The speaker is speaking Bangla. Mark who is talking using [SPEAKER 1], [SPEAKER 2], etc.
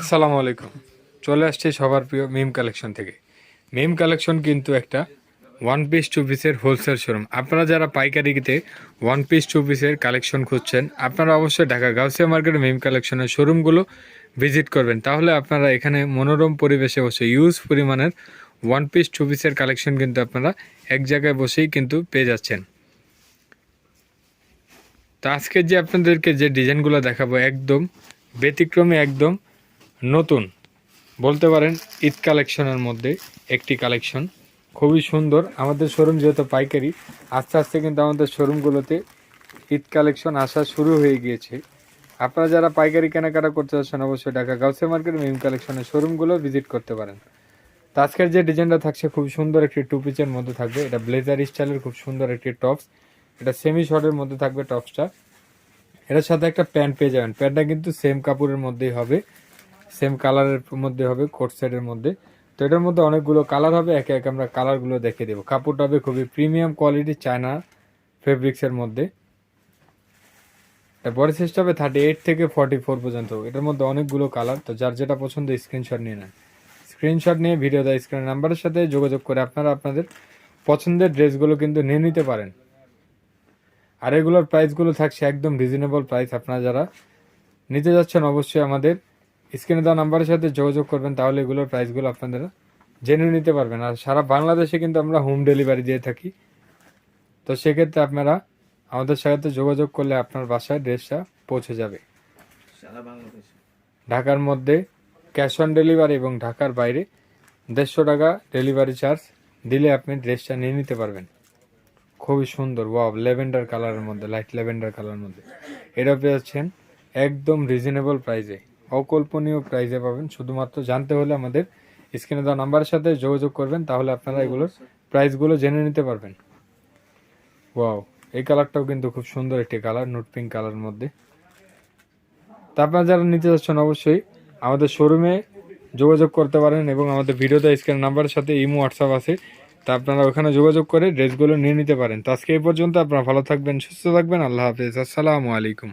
[SPEAKER 1] আসসালামু আলাইকুম। চলে আসছে সবার প্রিয় মিম কালেকশন থেকে। মিম কালেকশন কিন্তু একটা ওয়ান পিস টু পিসের হোলসেল শোরুম। আপনারা যারা পাইকারিতে ওয়ান পিস টু পিসের কালেকশন খুঁজছেন, আপনারা অবশ্যই ঢাকা গাউসিয়া মার্কেটের মিম কালেকশনের শোরুমগুলো ভিজিট করবেন। তাহলে আপনারা এখানে মনোরম পরিবেশে বসে ইউজ পরিমাণের ওয়ান পিস টু পিসের কালেকশন কিন্তু আপনারা এক জায়গায় বসেই কিন্তু পেয়ে যাচ্ছেন। তো আজকে যে আপনাদেরকে যে ডিজাইনগুলো দেখাবো একদম ব্যতিক্রমী, একদম নতুন বলতে পারেন। ঈদ কালেকশনের মধ্যে একটি কালেকশন খুবই সুন্দর। আমাদের শোরুম যেহেতু পাইকারি, আস্তে আস্তে কিন্তু আমাদের শোরুমগুলোতে ঈদ কালেকশন আসা শুরু হয়ে গিয়েছে। আপনারা যারা পাইকারি কেনাকাটা করতে চাচ্ছেন অবশ্যই ঢাকা গাউসিয়া মার্কেট মিম কালেকশনের শোরুমগুলো ভিজিট করতে পারেন। তো আজকের যে ডিজাইনটা থাকছে খুব সুন্দর একটি টু পিসের মধ্যে থাকবে। এটা ব্লেজার স্টাইলের খুব সুন্দর একটি টপস। এটা সেমি শর্টের মধ্যে থাকবে টপসটা। এটার সাথে একটা প্যান্ট পেয়ে যাবেন। প্যান্টটা কিন্তু সেম কাপড়ের মধ্যেই হবে, সেম কালারের মধ্যে হবে, কোট সেটের মধ্যে। তো এটার মধ্যে অনেকগুলো কালার হবে, একে একে আমরা কালারগুলো দেখে দেবো। কাপড়টা হবে খুবই প্রিমিয়াম কোয়ালিটি চায়না ফেব্রিক্সের মধ্যে। বডি সাইজ হবে 38 থেকে 44 পর্যন্ত। এটার মধ্যে অনেকগুলো কালার। তো যার যেটা পছন্দ স্ক্রিনশট নিয়ে নেন। স্ক্রিনশট নিয়ে ভিডিও দেয় স্ক্রিনের নাম্বারের সাথে যোগাযোগ করে আপনারা আপনাদের পছন্দের ড্রেসগুলো কিন্তু নিয়ে নিতে পারেন। আর এগুলোর প্রাইসগুলো থাকছে একদম রিজনেবল প্রাইস। আপনারা যারা নিতে যাচ্ছেন অবশ্যই আমাদের স্ক্রিনে দেওয়া নাম্বারের সাথে যোগাযোগ করবেন, তাহলে এগুলোর প্রাইসগুলো আপনারা জেনে নিতে পারবেন। আর সারা বাংলাদেশে কিন্তু আমরা হোম ডেলিভারি দিয়ে থাকি। তো সেক্ষেত্রে আপনারা আমাদের সাথে যোগাযোগ করলে আপনার বাসায় ড্রেসটা পৌঁছে যাবে। ঢাকার মধ্যে ক্যাশ অন ডেলিভারি এবং ঢাকার বাইরে 150 টাকা ডেলিভারি চার্জ দিলে আপনি ড্রেসটা নিয়ে নিতে পারবেন। খুবই সুন্দর, ওয়াও, ল্যাভেন্ডার কালারের মধ্যে, লাইট ল্যাভেন্ডার কালারের মধ্যে। এটা পেয়েছেন একদম রিজনেবল প্রাইসে, অকল্পনীয় প্রাইসে পাবেন। শুধুমাত্র জানতে হলে আমাদের স্ক্রিনে দেওয়া নাম্বারের সাথে যোগাযোগ করবেন, তাহলে আপনারা এগুলোর প্রাইসগুলো জেনে নিতে পারবেন। ওয়াও, এই কালারটাও কিন্তু খুব সুন্দর একটি কালার, নোট পিঙ্ক কালারের মধ্যে। তা আপনারা যারা নিতে যাচ্ছেন অবশ্যই আমাদের শোরুমে যোগাযোগ করতে পারেন, এবং আমাদের ভিডিওতে স্ক্রিনের নাম্বারের সাথে ইমো হোয়াটসঅ্যাপ আছে। তা আপনারা ওখানে যোগাযোগ করে ড্রেসগুলো নিয়ে নিতে পারেন। তো আজকে এই পর্যন্ত। আপনারা ভালো থাকবেন, সুস্থ থাকবেন। আল্লাহ হাফেজ, আসসালামু আলাইকুম।